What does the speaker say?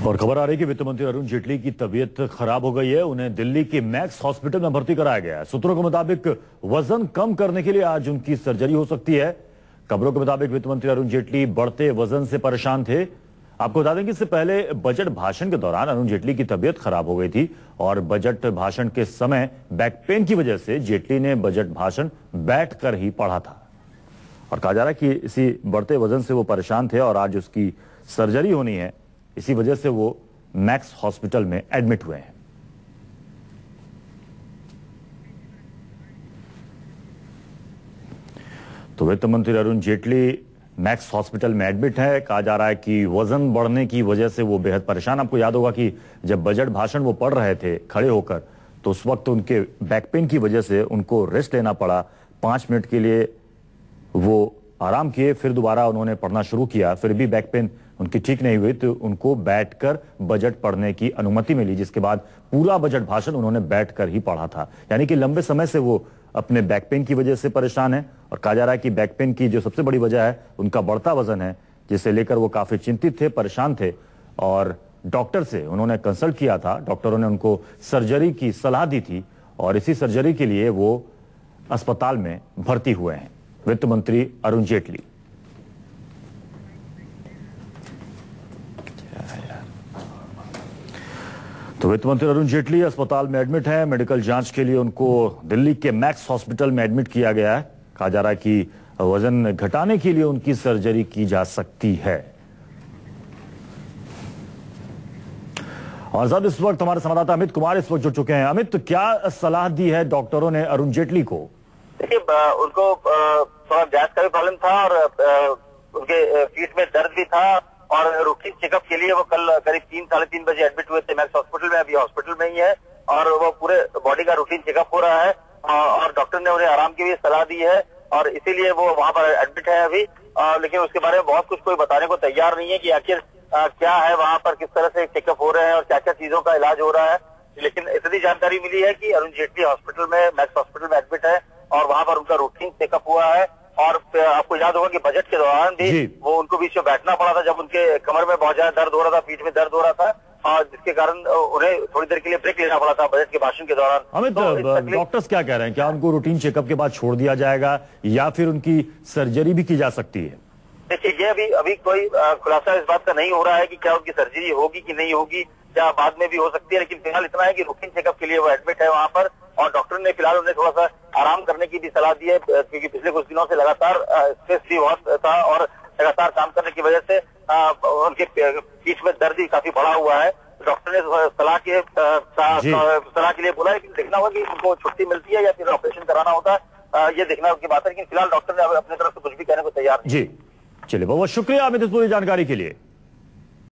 और खबर आ रही है कि वित्त मंत्री अरुण जेटली की तबीयत खराब हो गई है। उन्हें दिल्ली के मैक्स हॉस्पिटल में भर्ती कराया गया है। सूत्रों के मुताबिक वजन कम करने के लिए आज उनकी सर्जरी हो सकती है। खबरों के मुताबिक वित्त मंत्री अरुण जेटली बढ़ते वजन से परेशान थे। आपको बता दें कि इससे पहले बजट भाषण के दौरान अरुण जेटली की तबीयत खराब हो गई थी और बजट भाषण के समय बैक पेन की वजह से जेटली ने बजट भाषण बैठकर ही पढ़ा था और कहा जा रहा है कि इसी बढ़ते वजन से वो परेशान थे और आज उसकी सर्जरी होनी है। इसी वजह से वो मैक्स हॉस्पिटल में एडमिट हुए हैं। तो वित्त मंत्री अरुण जेटली मैक्स हॉस्पिटल में एडमिट है। कहा जा रहा है कि वजन बढ़ने की वजह से वो बेहद परेशान। आपको याद होगा कि जब बजट भाषण वो पढ़ रहे थे खड़े होकर, तो उस वक्त उनके बैक पेन की वजह से उनको रेस्ट लेना पड़ा। 5 मिनट के लिए वो आराम किए, फिर दोबारा उन्होंने पढ़ना शुरू किया। फिर भी बैक पेन उनकी ठीक नहीं हुई तो उनको बैठकर बजट पढ़ने की अनुमति मिली, जिसके बाद पूरा बजट भाषण उन्होंने बैठकर ही पढ़ा था। यानी कि लंबे समय से वो अपने बैक पेन की वजह से परेशान है और कहा जा रहा है कि बैक पेन की जो सबसे बड़ी वजह है उनका बढ़ता वजन है, जिसे लेकर वो काफी चिंतित थे, परेशान थे और डॉक्टर से उन्होंने कंसल्ट किया था। डॉक्टरों ने उनको सर्जरी की सलाह दी थी और इसी सर्जरी के लिए वो अस्पताल में भर्ती हुए हैं। वित्त मंत्री अरुण जेटली। तो वित्त मंत्री अरुण जेटली अस्पताल में एडमिट है। मेडिकल जांच के लिए उनको दिल्ली के मैक्स हॉस्पिटल में एडमिट किया गया है। कहा जा रहा है कि वजन घटाने के लिए उनकी सर्जरी की जा सकती है। और साहब, इस वक्त हमारे संवाददाता अमित कुमार इस वक्त जुड़ चुके हैं। अमित, क्या सलाह दी है डॉक्टरों ने अरुण जेटली को? देखिए, उनको थोड़ा गैस का भी प्रॉब्लम था और उनके पीठ में दर्द भी था और रूटीन चेकअप के लिए वो कल करीब 3-3:30 बजे एडमिट हुए थे मैक्स हॉस्पिटल में। अभी हॉस्पिटल में ही है और वो पूरे बॉडी का रूटीन चेकअप हो रहा है और डॉक्टर ने उन्हें आराम की भी सलाह दी है और इसीलिए वो वहां पर एडमिट है अभी। लेकिन उसके बारे में बहुत कुछ कोई बताने को तैयार नहीं है कि आखिर क्या है वहां पर, किस तरह से चेकअप हो रहे हैं और क्या क्या चीजों का इलाज हो रहा है। लेकिन इतनी जानकारी मिली है कि अरुण जेटली हॉस्पिटल में, मैक्स हॉस्पिटल में एडमिट है और वहां पर उनका रूटीन चेकअप हुआ है। और आपको याद होगा कि बजट के दौरान भी वो उनको बीच में बैठना पड़ा था जब उनके कमर में बहुत ज्यादा दर्द हो रहा था, पीठ में दर्द हो रहा था और जिसके कारण उन्हें थोड़ी देर के लिए ब्रेक लेना पड़ा था बजट के भाषण के दौरान। अमित, डॉक्टर्स क्या कह रहे हैं? क्या उनको रूटीन चेकअप के बाद छोड़ दिया जाएगा या फिर उनकी सर्जरी भी की जा सकती है? देखिए, ये अभी कोई खुलासा इस बात का नहीं हो रहा है कि क्या उनकी सर्जरी होगी कि नहीं होगी, क्या बाद में भी हो सकती है। लेकिन फिलहाल इतना है कि रूटीन चेकअप के लिए वो एडमिट है वहां पर और डॉक्टर ने फिलहाल उन्हें थोड़ा सा आराम करने की भी सलाह दी है क्योंकि पिछले कुछ दिनों से लगातार स्ट्रेस भी बहुत था और लगातार काम करने की वजह से उनके पीठ में दर्द भी काफी बढ़ा हुआ है। डॉक्टर ने सलाह के लिए बोला है कि देखना होगा कि उनको छुट्टी मिलती है या फिर ऑपरेशन कराना होता है, ये देखना की बात है। लेकिन फिलहाल डॉक्टर ने अपनी तरफ से कुछ भी कहने को तैयार नहीं। जी, चलिए, बहुत शुक्रिया अमित इस पूरी जानकारी के लिए।